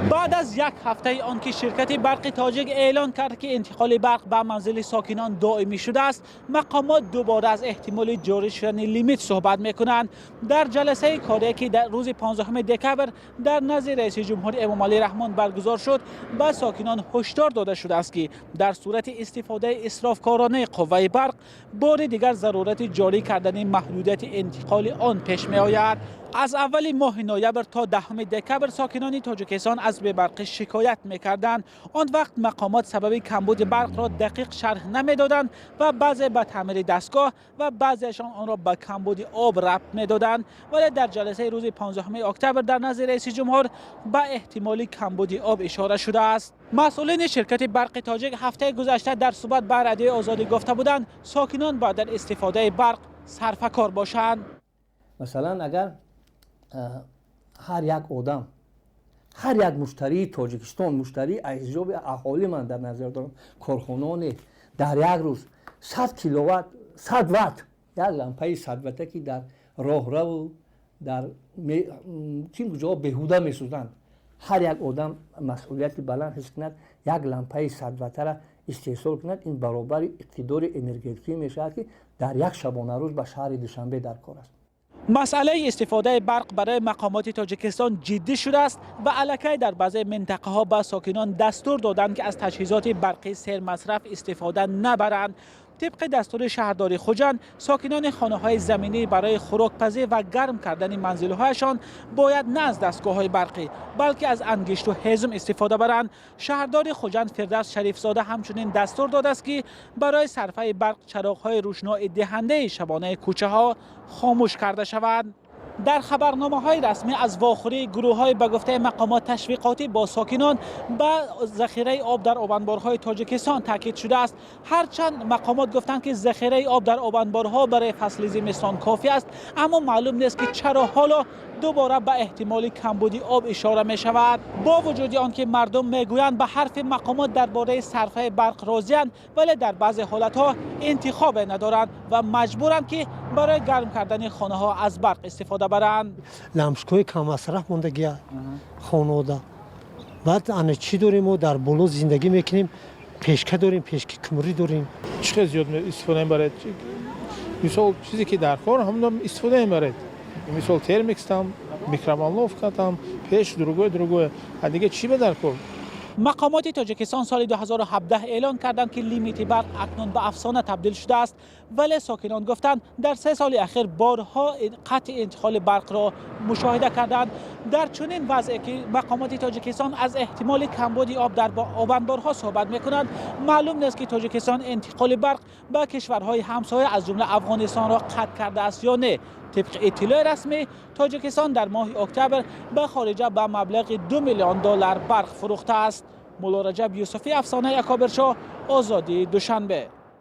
بعد از یک هفته آنکه شرکت برق تاجیک اعلان کرد که انتقال برق به منزل ساکنان دائمی شده است، مقامات دوباره از احتمال جاری شدن لیمیت صحبت میکنند. در جلسه کاری که در روز 15 دکمبر در نزد رئیس جمهور امام علی رحمان برگزار شد، به ساکنان هشدار داده شده است که در صورت استفاده اسرافکارانه قوه برق بار دیگر ضرورت جاری کردن محدودیت انتقال آن پیش می آید. از اول ماه نوامبر تا 10 دکمبر ساکنان تاجیکستان از برق شکایت می‌کردند. آن وقت مقامات سبب کمبود برق را دقیق شرح نمی‌دادند و بعضی به تعمیر دستگاه و بعضیشان آن را به کمبود آب ربط می‌دادند. ولی در جلسه روز 15 اکتبر در نزد رئیس جمهور به احتمال کمبود آب اشاره شده است. مسئولین شرکت برق تاجیک هفته گذشته در صحبت با رادیو آزادی گفته بودند ساکنان باید در استفاده برق صرفه‌کار باشند. مثلا اگر هر یک آدم، هر یک مشتری تاجیکستان، مشتری احزاب اهالی من در نظر دارم، کارخانان در یک روز 100 کیلووات 100 وات یک لامپه 100 وات که در راهرو در چین کجا بهوده میسوزند، هر یک آدم مسئولیت بلند حس کند یک لامپه 100 وات را استحصال کند، این برابر اقتدار انرژتیکی میشود که در یک شبانه روز به شهر دوشنبه در کار است. مسئله استفاده برق برای مقامات تاجیکستان جدی شده است و الکی در بعضی منطقه ها به ساکنان دستور دادند که از تجهیزات برقی سر مصرف استفاده نبرند. طبق دستور شهرداری خوجند، ساکنان خانه‌های زمینی برای خوراکپزی و گرم کردن منزل‌هایشان باید نه از دستگاه‌های برقی بلکه از انگشت و هیزم استفاده برند. شهرداری خوجند فردوس شریفزاده همچنین دستور داده است که برای صرفه برق چراغ‌های روشنایی دهنده شبانه کوچه‌ها خاموش کرده شوند. در خبرنامه‌های رسمی از واخوری گروه‌های به گفته مقامات تشویقاتی با ساکنان به ذخیره آب در آبانبارهای تاجیکستان تاکید شده است. هرچند مقامات گفتند که ذخیره آب در آبانبارها برای فصل زمستان کافی است، اما معلوم نیست که چرا حالا دوباره به احتمال کمبود آب اشاره می شود. با وجود آنکه مردم میگویند به حرف مقامات درباره صرفه برق راضی‌اند، ولی در بعضی حالت‌ها انتخاب ندارند و مجبورند که برای گرم کردن خانه‌ها از برق استفاده برند. لمسکوی کم مصرف موندگی خانواده. بعد انا چی داریم و در بلو زندگی میکنیم، پیشکه داریم، پیشکه کمری داریم. چقدر زیاد استفاده میبرد. مثلا چیزی که در کار هم استفاده میبرد. مثلا ترمیکس هم، میکروویو هم، پیش دروگوی دیگه چی به در کار؟ مقامات تاجیکستان سال 2017 اعلان کردند که لیمیت برق اکنون به افسانه تبدیل شده است، ولی ساکنان گفتند در 3 سال اخیر بارها قطع انتقال برق را مشاهده کردند. در چنین وضعی که مقامات تاجیکستان از احتمال کمبود آب در آبانبارها صحبت می‌کنند، معلوم نیست که تاجیکستان انتقال برق به کشورهای همسایه از جمله افغانستان را قطع کرده است یا نه. طبق اطلاع رسمی، تاجیکستان در ماه اکتبر به خارجه به مبلغ $2 میلیون برق فروخته است. مولا رجب یوسفی، افسانه اکابرشاه، آزادی دوشنبه.